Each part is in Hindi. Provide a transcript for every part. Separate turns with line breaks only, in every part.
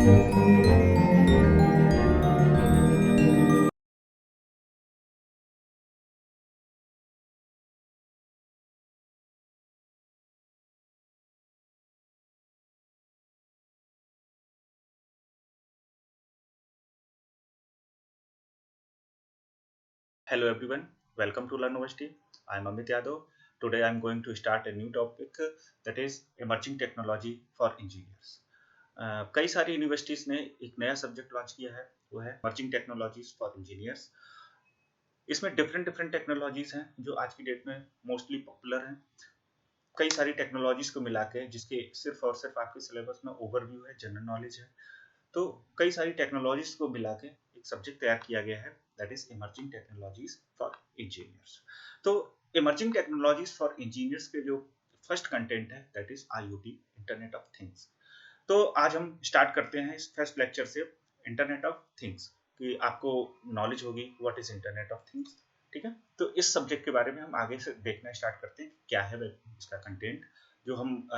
Hello everyone, welcome to Learnoversity. I am Amit Yadav. Today I am going to start a new topic that is emerging technology for engineers. कई सारी यूनिवर्सिटीज ने एक नया सब्जेक्ट लॉन्च किया है, वो है emerging technologies for engineers. इसमें डिफरेंट डिफरेंट टेक्नोलॉजीज हैं जो आज की डेट में मोस्टली पॉपुलर हैं. कई सारी टेक्नोलॉजीज को मिला के जिसके सिर्फ और सिर्फ आपके सिलेबस में ओवरव्यू है, जनरल नॉलेज है. तो कई सारी टेक्नोलॉजीज को मिला के एक सब्जेक्ट तैयार किया गया है, that is emerging technologies for engineers. तो इमर्जिंग टेक्नोलॉजीज फॉर इंजीनियर्स के जो फर्स्ट कंटेंट है that is IoT, internet of things. तो आज हम स्टार्ट करते हैं इस फर्स्ट लेक्चर से इंटरनेट ऑफ थिंग्स, कि आपको नॉलेज होगी what is internet of things. ठीक है, तो इस सब्जेक्ट के बारे में हम आगे से देखना स्टार्ट करते हैं क्या है इसका कंटेंट, जो हम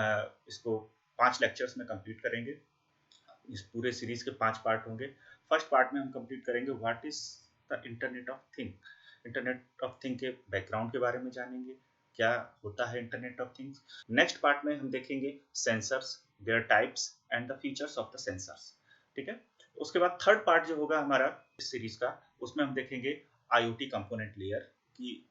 इसको 5 लेक्चर्स में कंप्लीट करेंगे. इस पूरे सीरीज के 5 पार्ट होंगे. फर्स्ट पार्ट में हम कंप्लीट करेंगे what is the internet of thing. Internet of thing के बैकग्राउंड के बारे में जानेंगे, क्या होता है internet of things. Next part में हम देखेंगे sensors, there types and the features of the sensors. ठीक है, उसके बाद थर्ड पार्ट जो होगा हमारा इस सीरीज का, उसमें हम देखेंगे IoT कंपोनेंट लेयर, कि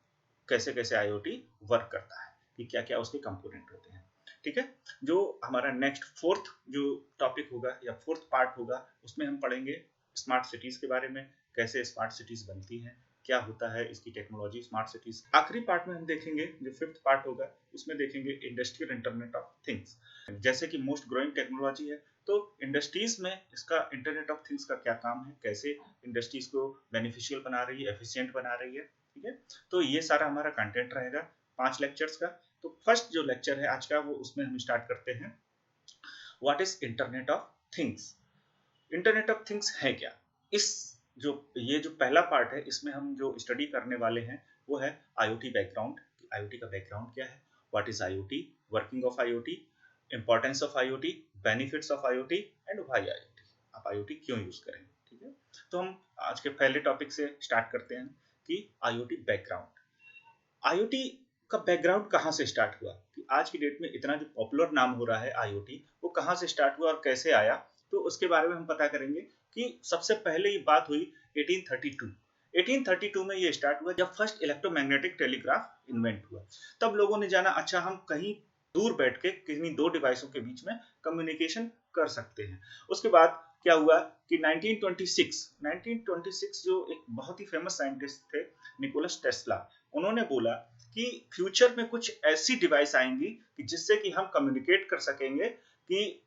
कैसे कैसे IoT वर्क करता है, कि क्या क्या उसके कंपोनेंट होते हैं. ठीक है, जो हमारा नेक्स्ट फोर्थ जो टॉपिक होगा या फोर्थ पार्ट होगा, उसमें हम पढ़ेंगे स्मार्ट सिटीज के बारे में, कैसे स्मार्ट सिटीज बनती हैं, क्या होता है इसकी टेक्नोलॉजी स्मार्ट सिटीज. आखिरी पार्ट में हम देखेंगे, जो फिफ्थ पार्ट होगा, उसमें देखेंगे इंडस्ट्रियल इंटरनेट ऑफ थिंग्स. जैसे कि मोस्ट ग्रोइंग टेक्नोलॉजी है, तो इंडस्ट्रीज में इसका इंटरनेट ऑफ थिंग्स का क्या काम है, कैसे इंडस्ट्रीज को बेनिफिशियल बना रही है, एफिशिएंट बना रही है. ठीक है, तो ये सारा हमारा कंटेंट रहेगा 5 लेक्चर्स का. तो फर्स्ट जो लेक्चर है आज का, वो उसमें हम स्टार्ट करते हैं what is internet of things. Internet of things है क्या. इस ये जो पहला पार्ट है, इसमें हम जो स्टडी करने वाले हैं वो है IoT बैकग्राउंड. IoT का बैकग्राउंड क्या है, what is IoT, working of IoT, importance of IoT, benefits of IoT and why IoT, आप IoT क्यों यूज करेंगे. ठीक है, तो हम आज के पहले टॉपिक से स्टार्ट करते हैं कि IoT बैकग्राउंड. IoT का बैकग्राउंड कहाँ से स्टार्ट हुआ, कि आज की डेट में इतना जो पॉपुलर नाम हो रहा है IoT, वो कहाँ से स्टार्ट हुआ और कैसे आया, तो उसके बारे में हम पता करेंगे. कि सबसे पहले ये बात हुई 1832 में ये स्टार्ट हुआ, जब फर्स्ट इलेक्ट्रोमैग्नेटिक टेलीग्राफ इन्वेंट हुआ. तब लोगों ने जाना, अच्छा हम कहीं दूर बैठ के किन्हीं दो डिवाइसों के बीच में कम्युनिकेशन कर सकते हैं. उसके बाद क्या हुआ कि 1926 जो एक बहुत ही फेमस साइंटिस्ट थे, निकोलस टेस्ला, उन्होंने बोला कि फ्यूचर में कुछ ऐसी डिवाइस आएंगी कि जिससे कि हम कम्युनिकेट कर सकेंगे, कि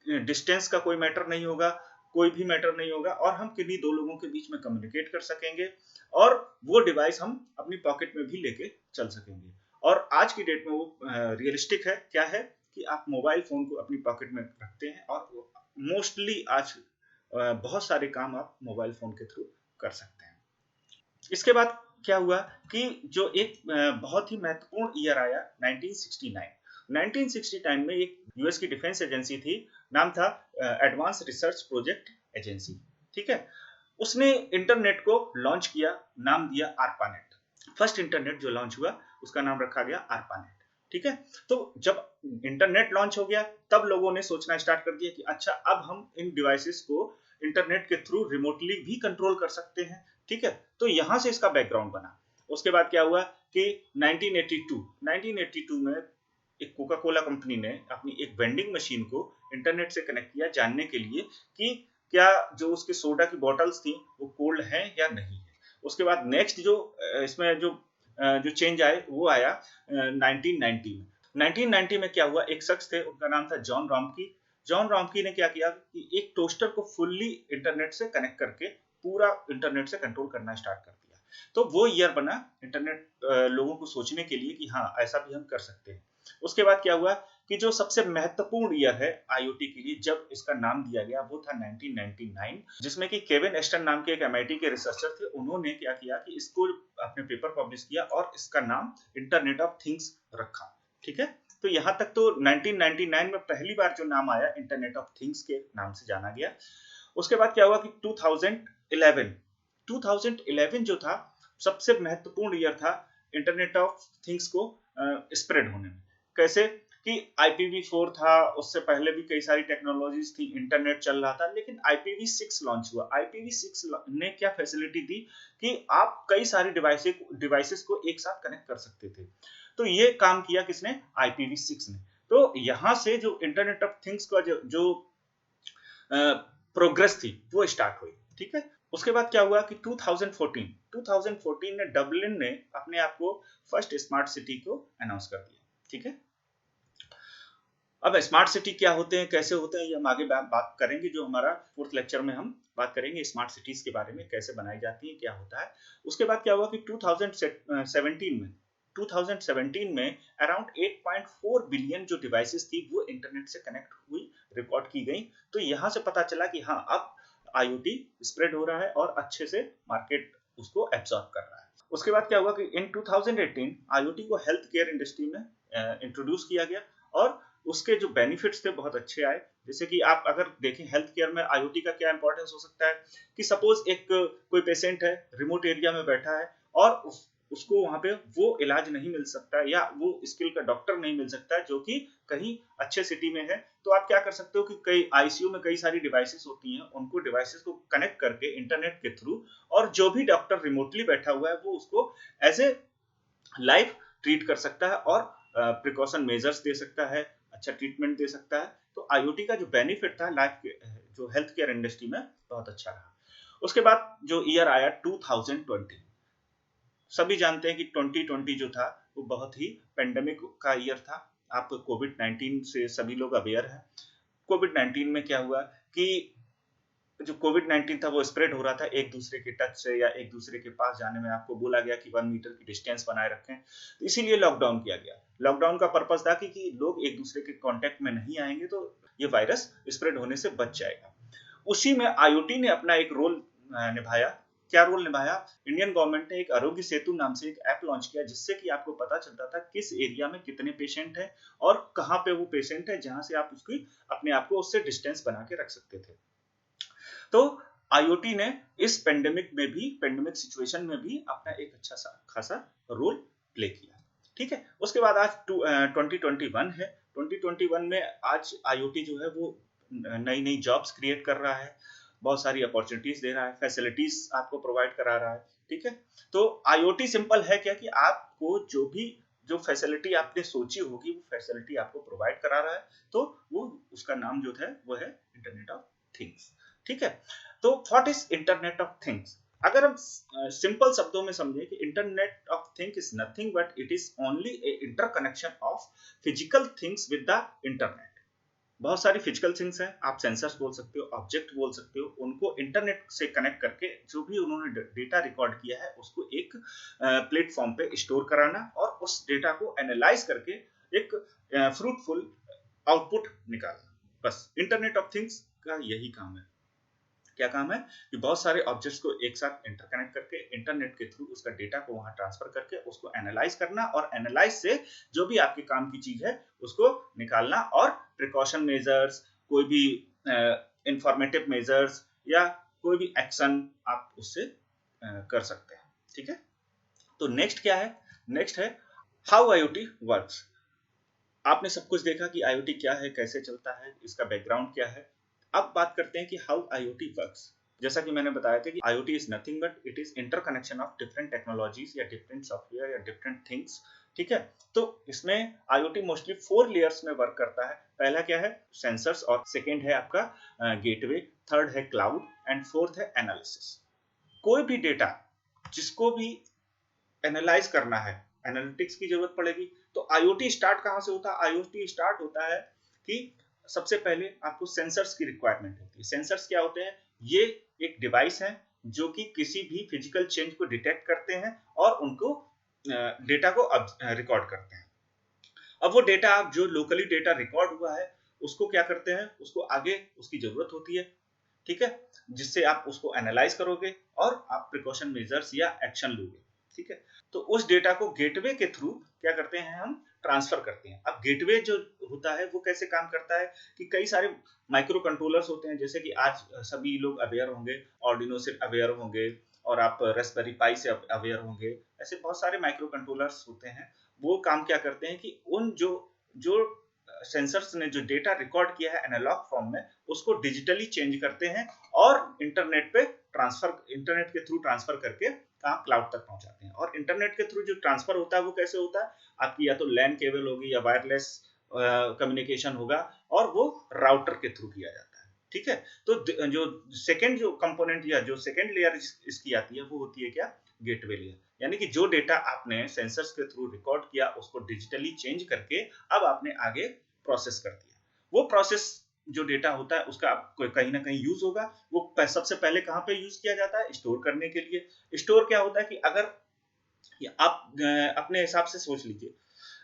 डिस्टेंस का कोई मैटर नहीं होगा, कोई भी मैटर नहीं होगा, और हम किन्हीं दो लोगों के बीच में कम्युनिकेट कर सकेंगे, और वो डिवाइस हम अपनी पॉकेट में भी लेके चल सकेंगे. और आज की डेट में वो रियलिस्टिक है. क्या है कि आप मोबाइल फोन को अपनी पॉकेट में रखते हैं, और मोस्टली आज बहुत सारे काम आप मोबाइल फोन के थ्रू कर सकते हैं. इसके बाद क्या हुआ कि जो एक बहुत ही महत्वपूर्ण ईयर आया 1969 में. एक यूएस की डिफेंस एजेंसी थी, नाम था एडवांस रिसर्च प्रोजेक्ट एजेंसी. ठीक है, उसने इंटरनेट को लॉन्च किया, नाम दिया ARPANET. फर्स्ट इंटरनेट जो लॉन्च हुआ उसका नाम रखा गया ARPANET. ठीक है, तो जब इंटरनेट लॉन्च हो गया, तब लोगों ने सोचना स्टार्ट कर दिया कि अच्छा अब हम इन डिवाइसेस को इंटरनेट के थ्रू रिमोटली भी कंट्रोल कर सकते हैं. ठीक है, तो यहां से इसका बैकग्राउंड बना. उसके बाद क्या हुआ कि 1982 में एक कोका कोला कंपनी ने अपनी एक वेंडिंग मशीन को इंटरनेट से कनेक्ट किया, जानने के लिए कि क्या जो उसके सोडा की बॉटल्स थी वो कोल्ड हैं या नहीं है. उसके बाद नेक्स्ट जो इसमें जो चेंज आए वो आया 1990 में. 1990 में क्या हुआ, एक शख्स थे, उनका नाम था जॉन रॉम्की. जॉन रॉम्की ने क्या किया कि एक टोस्टर को फुल्ली इंटरनेट से कनेक्ट करके पूरा इंटरनेट से कंट्रोल करना स्टार्ट कर दिया. तो वो ईयर बना इंटरनेट लोगों को सोचने के लिए कि हाँ ऐसा भी हम कर सकते हैं. उसके बाद क्या हुआ कि जो सबसे महत्वपूर्ण ईयर है IoT के लिए, जब इसका नाम दिया गया, वो था 1999, जिसमें कि केविन एस्टन नाम के एक MIT के रिसर्चर थे. उन्होंने क्या किया कि इसको अपने पेपर पब्लिश किया और इसका नाम इंटरनेट ऑफ थिंग्स रखा. ठीक है, तो यहाँ तक तो 1999 में पहली बार जो नाम आया इंटरनेट ऑफ थिंग्स के नाम से जाना गया। उसके बाद क्या हुआ कि 2011 जो था सबसे महत्वपूर्ण ईयर था इंटरनेट ऑफ थिंग्स को स्प्रेड होने में। कैसे कि IPv4 था, उससे पहले भी कई सारी टेक्नोलॉजीज थी, इंटरनेट चल रहा था, लेकिन IPv6 लॉन्च हुआ। IPv6 ने क्या फैसिलिटी दी कि आप कई सारी डिवाइसेस को एक साथ कनेक्ट कर सकते थे। तो ये काम किया किसने? IPv6 ने। तो यहाँ से जो इंटरनेट ऑफ थिंग्स का जो प्रोग्रेस थी वो स्टार्ट हुई। ठीक है, उसके बाद क्या हुआ कि 2014 में डबलिन ने अपने आप को फर्स्ट स्मार्ट सिटी को अनाउंस कर दिया। ठीक है, अब स्मार्ट सिटी क्या होते हैं, कैसे होते हैं, ये हम आगे बात करेंगे। जो हमारा 4th लेक्चर में हम बात करेंगे स्मार्ट सिटीज के बारे में, कैसे बनाई जाती है, क्या होता है। उसके बाद क्या हुआ कि 2017 में अराउंड 8.4 बिलियन जो डिवाइसेस थी वो इंटरनेट से कनेक्ट हुई, रिकॉर्ड की गई। तो यहाँ से पता चला कि हाँ, अब IoT स्प्रेड हो रहा है और अच्छे से मार्केट उसको एब्जॉर्ब कर रहा है। उसके बाद क्या हुआ कि इन 2018 IoT को हेल्थ केयर इंडस्ट्री में इंट्रोड्यूस किया गया और उसके जो बेनिफिट्स थे बहुत अच्छे आए। जैसे कि आप अगर देखें हेल्थ केयर में IoT का क्या इंपॉर्टेंस हो सकता है कि सपोज एक कोई पेशेंट है, रिमोट एरिया में बैठा है और उसको वहां पे वो इलाज नहीं मिल सकता या वो स्किल का डॉक्टर नहीं मिल सकता जो कि कहीं अच्छे सिटी में है। तो आप क्या कर सकते हो कि कई ICU में कई सारी डिवाइसेस होती हैं, उनको डिवाइसेस को कनेक्ट करके इंटरनेट के थ्रू, और जो भी डॉक्टर रिमोटली बैठा हुआ है वो उसको एज ए लाइव ट्रीट कर सकता है और प्रिकॉशन मेजर्स दे सकता है, अच्छा ट्रीटमेंट दे सकता है। तो IoT का जो बेनिफिट था लाइफ जो हेल्थ केयर इंडस्ट्री में बहुत अच्छा रहा। उसके बाद जो ईयर आया 2020, सभी जानते हैं कि 2020 जो था वो बहुत ही पेंडेमिक का ईयर था। आप कोविड-19 से सभी लोग अवेयर हैं। कोविड-19 में क्या हुआ कि जो कोविड-19 था वो स्प्रेड हो रहा था एक दूसरे के टच से या एक दूसरे के पास जाने में। आपको बोला गया कि 1 मीटर की डिस्टेंस बनाए रखें, तो इसीलिए लॉकडाउन किया गया। लॉकडाउन का पर्पस था कि लोग एक दूसरे के कांटेक्ट में नहीं आएंगे तो ये वायरस स्प्रेड होने से बच जाएगा। उसी में IoT ने अपना एक रोल निभाया। क्या रोल निभाया? इंडियन गवर्नमेंट ने एक आरोग्य सेतु नाम से एक ऐप लॉन्च किया, जिससे कि आपको पता चलता था किस एरिया में कितने पेशेंट हैं और कहाँ पे वो पेशेंट है, जहां से आप उसकी अपने आप को उससे डिस्टेंस बना के रख सकते थे। तो IoT ने इस पेंडेमिक सिचुएशन में भी अपना एक अच्छा खासा रोल प्ले किया। ठीक है, उसके बाद आज 2021 है। 2021 में आज IoT जो है वो नई नई जॉब्स क्रिएट कर रहा है, बहुत सारी अपॉर्चुनिटीज दे रहा है, फैसिलिटीज आपको प्रोवाइड करा रहा है। ठीक है, तो IoT सिंपल है क्या कि आपको जो फैसिलिटी आपने सोची होगी वो फैसिलिटी आपको प्रोवाइड करा रहा है। तो वो उसका नाम जो है वो है इंटरनेट ऑफ थिंग्स। ठीक है, तो what is internet of things? अगर हम सिंपल शब्दों में समझें कि internet of things is nothing but it is only A interconnection of physical things with the internet. बहुत सारी फिजिकल थिंग्स हैं, आप सेंसर्स बोल सकते हो, ऑब्जेक्ट बोल सकते हो, उनको इंटरनेट से कनेक्ट करके जो भी उन्होंने डेटा रिकॉर्ड किया है उसको एक प्लेटफॉर्म पे स्टोर कराना और उस डेटा को एनालाइज करके एक फ्रूटफुल आउटपुट निकालना। बस इंटरनेट ऑफ थिंग्स का यही काम है। क्या काम है कि बहुत सारे ऑब्जेक्ट्स को एक साथ इंटरकनेक्ट करके इंटरनेट के थ्रू उसका डेटा को वहां ट्रांसफर करके उसको एनालाइज करना और एनालाइज से जो भी आपके काम की चीज है उसको निकालना और प्रिकॉशन मेजर्स, कोई भी इंफॉर्मेटिव मेजर्स या कोई भी एक्शन आप उससे कर सकते हैं। ठीक है, तो नेक्स्ट क्या है? नेक्स्ट है हाउ IoT वर्क्स। आपने सब कुछ देखा कि IoT क्या है, कैसे चलता है, इसका बैकग्राउंड क्या है। अब बात करते हैं कि हाउ IoT वर्क्स। जैसा कि मैंने बताया था कि IoT is nothing but it is interconnection of different technologies या डिफरेंट सॉफ्टवेयर या डिफरेंट थिंग्स। ठीक है, तो इसमें IoT मोस्टली 4 लेयर्स में वर्क करता है। पहला क्या है? सेंसर्स, और सेकेंड है आपका गेटवे, थर्ड है क्लाउड एंड फोर्थ है एनालिसिस। कोई भी डेटा जिसको भी एनालाइज करना है, एनालिटिक्स की जरूरत पड़ेगी। तो IoT स्टार्ट कहां से होता है? IoT स्टार्ट होता है कि सबसे पहले आपको सेंसर्स की रिक्वायरमेंट होती है। सेंसर्स क्या होते हैं? ये एक डिवाइस है जो कि किसी भी फिजिकल चेंज को डिटेक्ट करते हैं और उनको डेटा को रिकॉर्ड करते हैं। अब वो डेटा जो लोकली डेटा रिकॉर्ड हुआ है उसको क्या करते हैं? उसको आगे उसकी जरूरत होती है। ठीक है, जिससे आप उसको एनालाइज करोगे और आप प्रिकॉशन मेजर्स या एक्शन लोगे। ठीक है। तो उस डेटा को गेटवे के थ्रू क्या करते हैं, हम ट्रांसफर करते हैं। अब गेटवे जो होता है वो कैसे काम करता है कि कई सारे माइक्रो कंट्रोलर्स होते हैं, जैसे कि आज सभी लोग अवेयर होंगे, आर्डिनो से अवेयर होंगे और आप रास्पबेरी पाई से अवेयर होंगे। ऐसे बहुत सारे माइक्रो कंट्रोलर्स होते हैं। वो काम क्या करते हैं कि उन जो जो सेंसर्स ने जो डेटा रिकॉर्ड किया है एनालॉग फॉर्म में, उसको डिजिटली चेंज करते हैं और इंटरनेट के थ्रू ट्रांसफर करके क्लाउड तक पहुंचाते हैं। और इंटरनेट के थ्रू जो ट्रांसफर होता है वो कैसे होता है, आपकी या तो लैन केबल होगी या वायरलेस कम्युनिकेशन होगा, और वो राउटर के थ्रू किया जाता है। ठीक है। तो जो सेकेंड जो कंपोनेंट या जो सेकेंड लेयर इसकी आती है वो होती है क्या, गेटवे लेयर। यानी कि जो डेटा आपने सेंसर्स के थ्रू रिकॉर्ड किया उसको डिजिटली चेंज करके अब आपने आगे प्रोसेस कर दिया। वो प्रोसेस जो डेटा होता है उसका कहीं ना कहीं यूज होगा। वो सबसे पहले कहाँ पे यूज किया जाता है, स्टोर करने के लिए। स्टोर क्या होता है कि अगर आप अपने हिसाब से सोच लीजिए,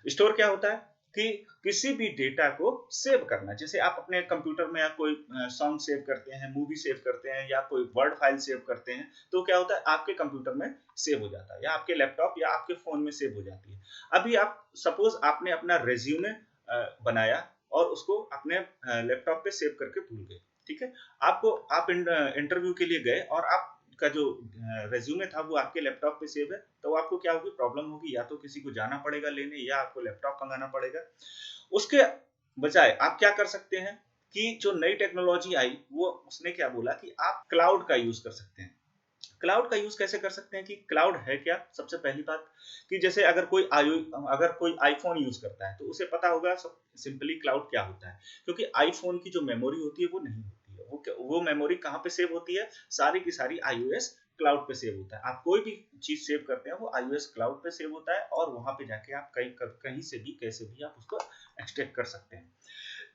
स्टोर क्या होता है कि किसी भी डेटा को सेव करना। जैसे आप अपने कंप्यूटर में या कोई सॉन्ग सेव करते हैं, मूवी सेव करते हैं या कोई वर्ड फाइल सेव करते हैं, तो क्या होता है आपके कंप्यूटर में सेव हो जाता है या आपके लैपटॉप या आपके फोन में सेव हो जाती है। अभी आप सपोज आपने अपना रेज्यूमे बनाया और उसको अपने लैपटॉप पे सेव करके भूल गए। ठीक है। आप इंटरव्यू के लिए गए और आपका जो रेज्यूमे था वो आपके लैपटॉप पे सेव है, तो आपको क्या होगी, प्रॉब्लम होगी। या तो किसी को जाना पड़ेगा लेने या आपको लैपटॉप मंगाना पड़ेगा। उसके बजाय आप क्या कर सकते हैं कि जो नई टेक्नोलॉजी आई वो उसने क्या बोला कि आप क्लाउड का यूज कर सकते हैं। क्लाउड का यूज कैसे कर सकते हैं कि क्लाउड है क्या, सबसे पहली बात कि जैसे अगर कोई आईफोन यूज करता है तो उसे पता होगा सिंपली क्लाउड क्या होता है। क्योंकि आईफोन की जो मेमोरी होती है वो नहीं होती है। वो मेमोरी कहाँ पे सेव होती है, सारी की सारी आईओएस क्लाउड पे सेव होता है। आप कोई भी चीज सेव करते हैं वो आईओएस क्लाउड पे सेव होता है और वहां पे जाके आप कहीं से भी कैसे भी आप उसको एक्सट्रैक्ट कर सकते हैं।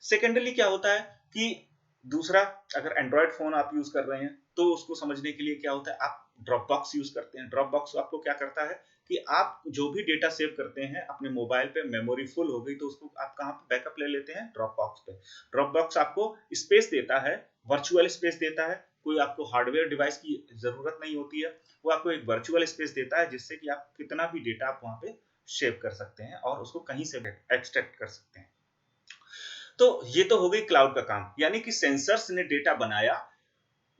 सेकेंडली क्या होता है कि दूसरा, अगर एंड्रॉयड फोन आप यूज कर रहे हैं तो उसको समझने के लिए क्या होता है, आप ड्रॉप बॉक्स यूज करते हैं। ड्रॉप बॉक्स आपको क्या करता है कि आप जो भी डेटा सेव करते हैं अपने मोबाइल पे, मेमोरी फुल हो गई तो उसको आप कहाँ पे बैकअप ले लेते हैं, ड्रॉप बॉक्स पे। ड्रॉप बॉक्स आपको स्पेस देता है, वर्चुअल स्पेस देता है। कोई आपको हार्डवेयर डिवाइस की जरूरत नहीं होती है, वो आपको एक वर्चुअल स्पेस देता है जिससे कि आप कितना भी डेटा आप वहां पे सेव कर सकते हैं और उसको कहीं से एक्सट्रैक्ट कर सकते हैं। तो ये तो हो गई क्लाउड का काम, यानी कि सेंसर्स ने डेटा बनाया,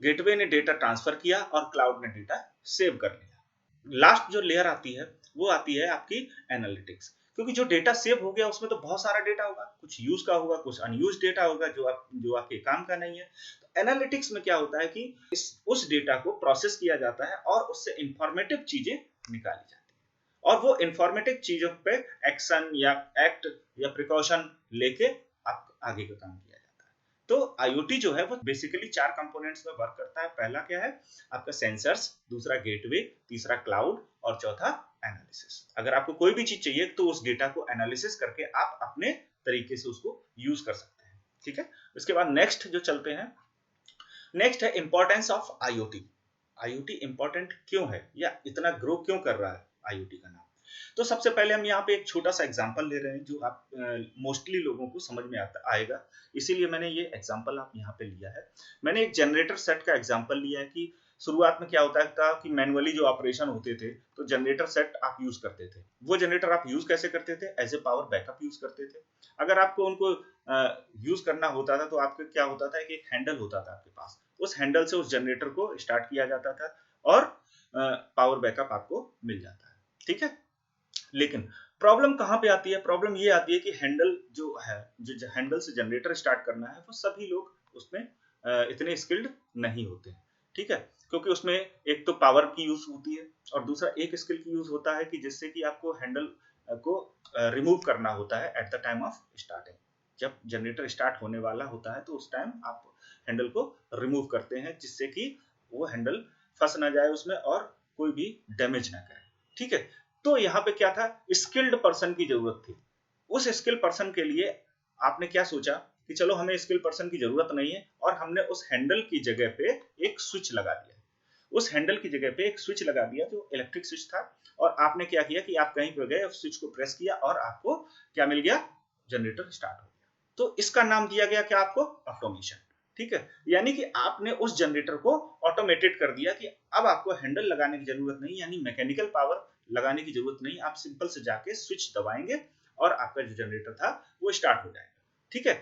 गेटवे ने डेटा ट्रांसफर किया और क्लाउड ने डेटा सेव कर लिया। लास्ट जो लेयर आती है वो आती है आपकी एनालिटिक्स। क्योंकि जो डेटा सेव हो गया उसमें तो बहुत सारा डेटा होगा, कुछ यूज का होगा, कुछ अनयूज डेटा होगा जो आपके काम का नहीं है। तो एनालिटिक्स में क्या होता है कि उस डेटा को प्रोसेस किया जाता है और उससे इंफॉर्मेटिव चीजें निकाली जाती है और वो इंफॉर्मेटिव चीजों पे एक्शन या एक्ट या प्रिकॉशन लेके आप आगे का काम किया जाता है। तो IoT जो है वो बेसिकली 4 कंपोनेंट्स में वर्क करता है। पहला क्या है, आपका सेंसर्स, दूसरा गेटवे, तीसरा क्लाउड और चौथा एनालिसिस। अगर आपको कोई भी चीज चाहिए तो उस डेटा को एनालिसिस करके आप अपने तरीके से उसको यूज कर सकते हैं। ठीक है। उसके बाद नेक्स्ट जो चलते हैं, नेक्स्ट है importance of IoT। IoT important क्यों है या इतना ग्रो क्यों कर रहा है IoT का नाम। तो सबसे पहले हम यहाँ पे एक छोटा सा एग्जांपल ले रहे हैं जो आप मोस्टली लोगों को समझ में आएगा, इसीलिए मैंने ये एग्जांपल आप यहाँ पे लिया है। मैंने एक जनरेटर सेट का एग्जांपल लिया है कि शुरुआत में क्या होता था कि मैनुअली जो ऑपरेशन होते थे तो जनरेटर सेट आप यूज करते थे। वो जनरेटर आप यूज कैसे करते थे, as a power backup use करते थे। अगर आपको उनको यूज करना होता था तो आपका क्या होता था कि एक हैंडल होता था आपके पास, उस हैंडल से उस जनरेटर को स्टार्ट किया जाता था और पावर बैकअप आपको मिल जाता है। ठीक है। लेकिन प्रॉब्लम कहां पे आती है, प्रॉब्लम ये आती है कि हैंडल जो है, जो हैंडल से जनरेटर स्टार्ट करना है वो सभी लोग उसमें इतने स्किल्ड नहीं होते। ठीक है। क्योंकि उसमें एक तो पावर की यूज होती है और दूसरा एक स्किल की यूज होता है कि जिससे कि आपको हैंडल को रिमूव करना होता है at the time of starting. जब जनरेटर स्टार्ट होने वाला होता है तो उस टाइम आप हैंडल को रिमूव करते हैं जिससे कि वो हैंडल फंस ना जाए उसमें और कोई भी डैमेज ना करे। ठीक है। तो यहाँ पे क्या था, स्किल्ड पर्सन की जरूरत थी। उस स्किल पर्सन के लिए आपने क्या सोचा कि चलो हमें स्किल पर्सन की जरूरत नहीं है और हमने उस हैंडल की जगह पे एक स्विच लगा दिया। उस हैंडल की जगह पे एक स्विच लगा दिया जो इलेक्ट्रिक स्विच था और आपने क्या किया कि आप कहीं पर गए, उस स्विच को प्रेस किया और आपको क्या मिल गया, जनरेटर स्टार्ट हो गया। तो इसका नाम दिया गया क्या आपको, ऑटोमेशन। ठीक है। यानी कि आपने उस जनरेटर को ऑटोमेटेड कर दिया कि अब आपको हैंडल लगाने की जरूरत नहीं, यानी मैकेनिकल पावर लगाने की जरूरत नहीं, आप सिंपल से जाके स्विच दबाएंगे और आपका जो जनरेटर था वो स्टार्ट हो जाएगा। ठीक है,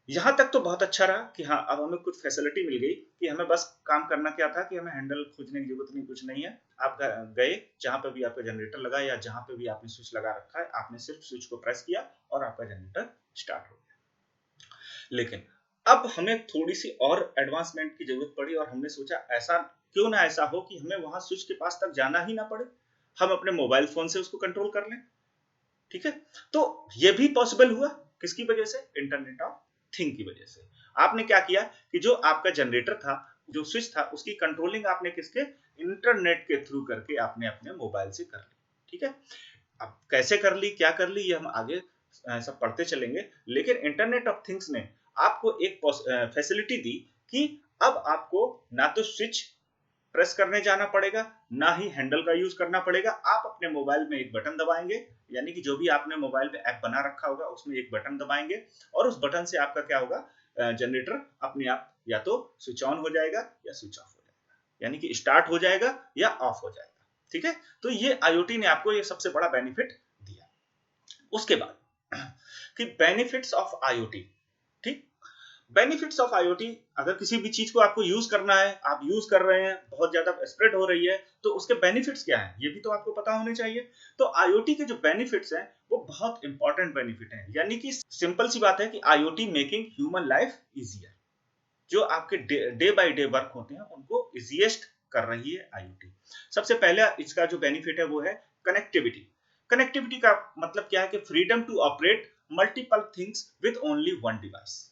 यहां तक तो बहुत अच्छा रहा कि हाँ अब हमें कुछ फैसिलिटी मिल गई कि हमें बस काम करना क्या था कि हमें हैंडल खोजने की जरूरत नहीं, कुछ नहीं है। आप गए जहां पे भी आपका जनरेटर लगा या जहां पे भी आपने स्विच लगा रखा है, आपने सिर्फ स्विच को प्रेस किया और आपका जनरेटर स्टार्ट हो गया। लेकिन अब हमें थोड़ी सी और एडवांसमेंट की जरूरत पड़ी और हमने सोचा ऐसा क्यों ना ऐसा हो कि हमें वहां स्विच के पास तक जाना ही ना पड़े, हम अपने मोबाइल फोन से उसको कंट्रोल कर लें। ठीक है, तो ये भी पॉसिबल हुआ किसकी वजह से? इंटरनेट ऑफ थिंग की वजह से। आपने क्या किया कि जो आपका जनरेटर था, जो स्विच था, उसकी कंट्रोलिंग आपने किसके? इंटरनेट के थ्रू करके आपने अपने मोबाइल से कर ली। ठीक है, अब कैसे कर ली, क्या कर ली, ये हम आगे सब पढ़ते चलेंगे। लेकिन इंटरनेट ऑफ थिंग्स ने आपको एक फैसिलिटी दी कि अब आपको ना तो स्विच प्रेस करने जाना पड़ेगा, ना ही हैंडल का यूज करना पड़ेगा। आप अपने मोबाइल में एक बटन दबाएंगे, यानी कि जो भी आपने मोबाइल पे ऐप बना रखा होगा उसमें एक बटन दबाएंगे और उस बटन से आपका क्या होगा? जनरेटर अपने आप या तो स्विच ऑन हो जाएगा या स्विच ऑफ हो जाएगा, यानी कि स्टार्ट हो जाएगा या ऑफ हो जाएगा। ठीक है, तो ये आईओटी ने आपको ये सबसे बड़ा बेनिफिट दिया। उसके बाद कि बेनिफिट्स ऑफ आईओटी। ठीक, बेनिफिट्स ऑफ आईओटी, अगर किसी भी चीज को आपको यूज करना है, आप यूज कर रहे हैं, बहुत ज्यादा स्प्रेड हो रही है, तो उसके बेनिफिट्स क्या हैं ये भी तो आपको पता होने चाहिए। तो आईओटी के जो बेनिफिट्स हैं वो बहुत इंपॉर्टेंट बेनिफिट हैं, यानी कि सिंपल सी बात है कि IoT making human life easier. जो आपके डे बाय डे वर्क होते हैं उनको इजिएस्ट कर रही है आईओटी। सबसे पहला इसका जो बेनिफिट है वो है कनेक्टिविटी। कनेक्टिविटी का मतलब क्या है कि freedom to operate multiple things with only one device.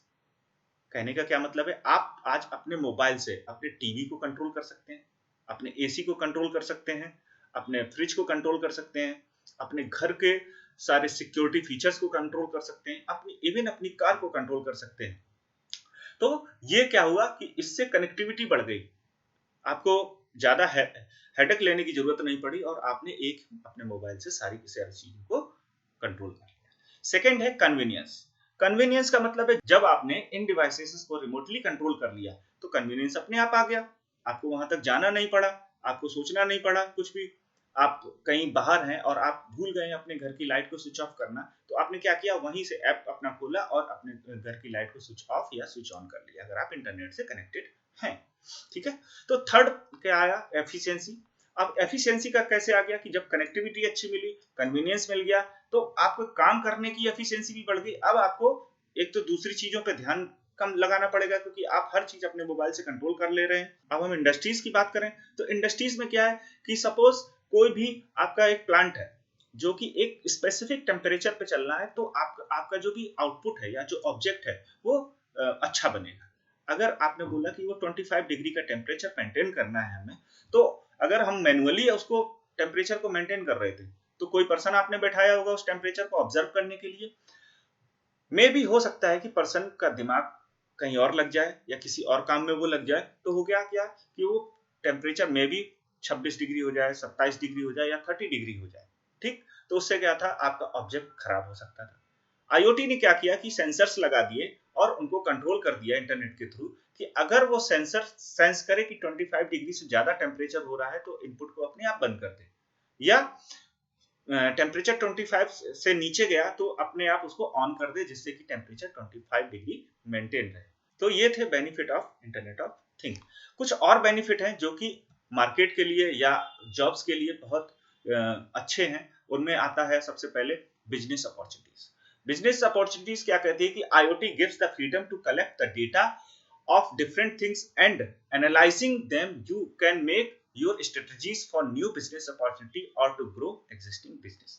कहने का क्या मतलब है? आप आज अपने मोबाइल से अपने टीवी को कंट्रोल कर सकते हैं, अपने एसी को कंट्रोल कर सकते हैं, अपने फ्रिज को कंट्रोल कर सकते हैं, अपने घर के सारे सिक्योरिटी फीचर्स को कंट्रोल कर सकते हैं, अपनी इवन अपनी कार को कंट्रोल कर सकते हैं। तो ये क्या हुआ कि इससे कनेक्टिविटी बढ़ गई, आपको ज्यादा हेडेक लेने की जरूरत नहीं पड़ी और आपने एक अपने मोबाइल से सारी चीजों को कंट्रोल कर लिया। सेकेंड है कन्वीनियंस। कन्वीनियंस का मतलब है जब आपने इन डिवाइसेस को रिमोटली कंट्रोल कर लिया तो कन्वीनियंस अपने आप आ गया, आपको वहां तक जाना नहीं पड़ा, आपको सोचना नहीं पड़ा कुछ भी। आप कहीं बाहर हैं और आप भूल गए अपने घर की लाइट को स्विच ऑफ करना, तो आपने क्या किया? वहीं से ऐप अपना खोला और अपने घर की लाइट को स्विच ऑफ या स्विच ऑन कर लिया, अगर आप इंटरनेट से कनेक्टेड हैं। ठीक है, तो थर्ड क्या आया? एफिशिएंसी। अब एफिशिएंसी का कैसे आ गया कि जब कनेक्टिविटी अच्छी मिली, कन्वीनियंस मिल गया, तो आपको काम करने की एफिशिएंसी भी बढ़ गई। अब आपको एक तो दूसरी चीजों पे ध्यान कम लगाना पड़ेगा क्योंकि आप हर चीज अपने मोबाइल से कंट्रोल कर ले रहे हैं। अब हम इंडस्ट्रीज की बात करें तो इंडस्ट्रीज में क्या है कि सपोज कोई भी आपका एक प्लांट है जो कि एक स्पेसिफिक टेम्परेचर पे चलना है, तो आपका जो भी आउटपुट है या जो ऑब्जेक्ट है वो अच्छा बनेगा। अगर आपने बोला कि वो 25 डिग्री का टेम्परेचर मेंटेन करना है हमें, तो अगर हम मैनुअली उसको टेम्परेचर को मेंटेन कर रहे थे तो कोई पर्सन आपने बैठाया होगा उस टेम्परेचर को ऑब्जर्व करने के लिए। मे भी हो सकता है कि पर्सन का दिमाग कहीं और लग जाए या किसी और काम में वो लग जाए, तो हो गया क्या कि वो टेम्परेचर मे भी 26 डिग्री हो जाए, 27 डिग्री हो जाए या 30 डिग्री हो जाए। ठीक, तो उससे क्या था? आपका ऑब्जेक्ट खराब हो सकता था। आईओटी ने क्या किया कि सेंसर्स लगा दिए और उनको कंट्रोल कर दिया इंटरनेट के थ्रू कि अगर वो सेंसर सेंस करे कि 25 डिग्री से ज्यादा टेम्परेचर हो रहा है तो इनपुट को अपने आप बंद कर दे, या टेम्परेचर 25 से नीचे गया तो अपने आप उसको ऑन कर दे जिससे कि टेम्परेचर 25 डिग्री मेंटेन रहे। तो ये थे benefit of internet of thing. कुछ और बेनिफिट हैं जो कि मार्केट के लिए या जॉब्स के लिए बहुत अच्छे हैं। उनमें आता है सबसे पहले बिजनेस अपॉर्चुनिटीज। बिजनेस अपॉर्चुनिटीज क्या कहती है कि IoT gives the freedom to collect the data of different things and analyzing them you can make your strategies for new business opportunity or to grow existing business।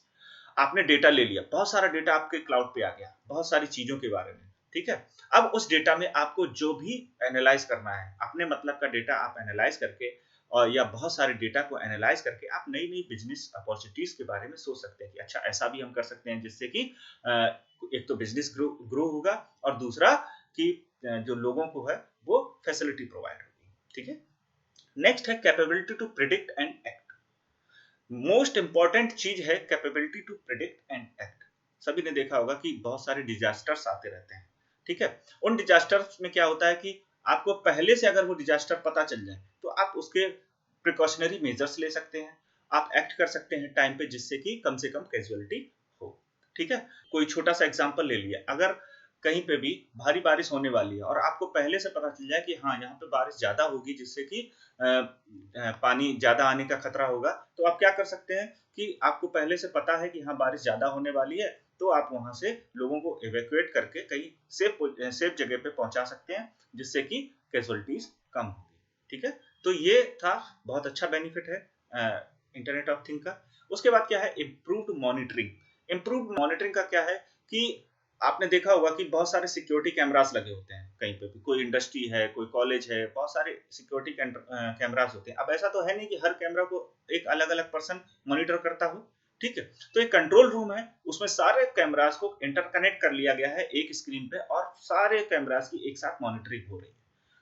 आपने डेटा ले लिया, बहुत सारा डेटा आपके क्लाउड पे आ गया बहुत सारी चीजों के बारे में। ठीक है, अब उस डेटा में आपको जो भी एनालाइज करना है, अपने मतलब का डेटा आप एनालाइज करके और या बहुत सारे डेटा को एनालाइज करके आप नई नई बिजनेस अपॉर्चुनिटीज के बारे में सोच सकते हैं कि अच्छा ऐसा भी हम कर सकते हैं जिससे कि एक तो बिजनेस ग्रो होगा और दूसरा कि जो लोगों को है वो फैसिलिटी प्रोवाइड होगी। ठीक है, नेक्स्ट है capability to predict and act. Most important चीज है capability to predict and act. सभी ने देखा होगा कि बहुत सारे डिजास्टर्स आते रहते हैं। ठीक है, उन डिजास्टर्स में क्या होता है कि आपको पहले से अगर वो डिजास्टर पता चल जाए तो आप उसके प्रिकॉशनरी मेजर्स ले सकते हैं, आप एक्ट कर सकते हैं टाइम पे, जिससे कि कम से कम कैजुअलिटी हो। ठीक है, कोई छोटा सा एग्जांपल ले लिया, अगर कहीं पे भी भारी बारिश होने वाली है और आपको पहले से पता चल जाए कि हाँ यहाँ पे बारिश ज्यादा होगी, जिससे कि पानी ज्यादा आने का खतरा होगा, तो आप क्या कर सकते हैं कि आपको पहले से पता है कि हाँ बारिश ज्यादा होने वाली है, तो आप वहां से लोगों को इवैक्यूएट करके कहीं सेफ जगह पे पहुंचा सकते हैं, जिससे कि कैजुअलिटीज कम होगी। ठीक है, तो ये था, बहुत अच्छा बेनिफिट है इंटरनेट ऑफ थिंग का। उसके बाद क्या है, इम्प्रूव्ड मॉनिटरिंग। इम्प्रूव्ड मॉनिटरिंग का क्या है कि आपने देखा होगा कि बहुत सारे सिक्योरिटी कैमरास लगे होते हैं कहीं पे भी, कोई इंडस्ट्री है, कोई कॉलेज है, बहुत सारे सिक्योरिटी कैमरास होते हैं। अब ऐसा तो है नहीं कि हर कैमरा को एक अलग अलग पर्सन मॉनिटर करता हो। ठीक है, तो एक कंट्रोल रूम है, उसमें सारे कैमरास को इंटरकनेक्ट कर लिया गया है एक स्क्रीन पे, और सारे कैमरास की एक साथ मॉनिटरिंग हो रही है,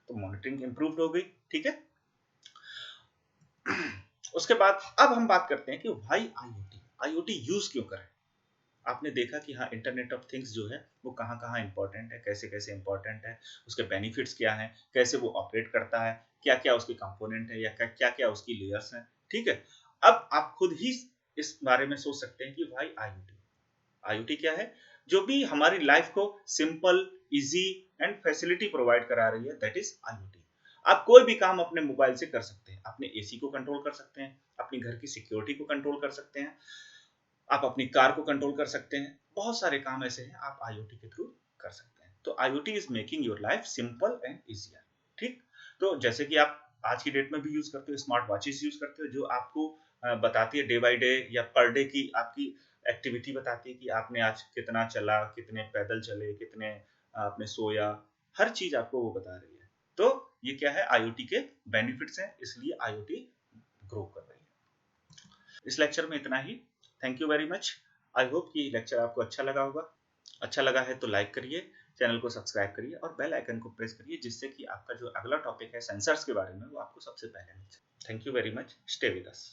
तो मॉनिटरिंग इंप्रूव हो गई। ठीक है, उसके बाद अब हम बात करते हैं कि भाई आईओटी यूज क्यों करें। आपने देखा कि हाँ इंटरनेट ऑफ थिंग्स जो है वो कहाँ कहाँ इंपॉर्टेंट है, कैसे कैसे इंपॉर्टेंट है, उसके बेनिफिट्स क्या हैं, कैसे वो ऑपरेट करता है, क्या क्या उसके कंपोनेंट है, या क्या क्या उसकी लेयर्स हैं। ठीक है, अब आप खुद ही इस बारे में सोच सकते हैं कि भाई आईओटी क्या है। जो भी हमारी लाइफ को simple, easy and facility provide करा रही है, दैट इज आईओटी। आप कोई भी काम अपने मोबाइल से कर सकते हैं, अपने एसी को कंट्रोल कर सकते हैं, अपनी घर की सिक्योरिटी को कंट्रोल कर सकते हैं, आप अपनी कार को कंट्रोल कर सकते हैं, बहुत सारे काम ऐसे हैं आप आईओटी के थ्रू कर सकते हैं। तो IoT is making your life simple and easier. ठीक, तो जैसे कि आप आज की डेट में भी यूज करते हो, स्मार्ट वॉचेस यूज करते हो, जो आपको बताती है डे बाय डे या पर डे की आपकी एक्टिविटी बताती है कि आपने आज कितना चला, कितने पैदल चले, कितने आपने सोया, हर चीज आपको वो बता रही है। तो ये क्या है, आईओटी के बेनिफिट्स हैं, इसलिए आईओटी ग्रो कर रही है। इस लेक्चर में इतना ही। Thank you very much. I hope कि लेक्चर आपको अच्छा लगा होगा। अच्छा लगा है तो लाइक करिए, चैनल को सब्सक्राइब करिए और बेल आइकन को प्रेस करिए, जिससे कि आपका जो अगला टॉपिक है सेंसर्स के बारे में, वो आपको सबसे पहले मिल जाए। Thank you very much, stay with us.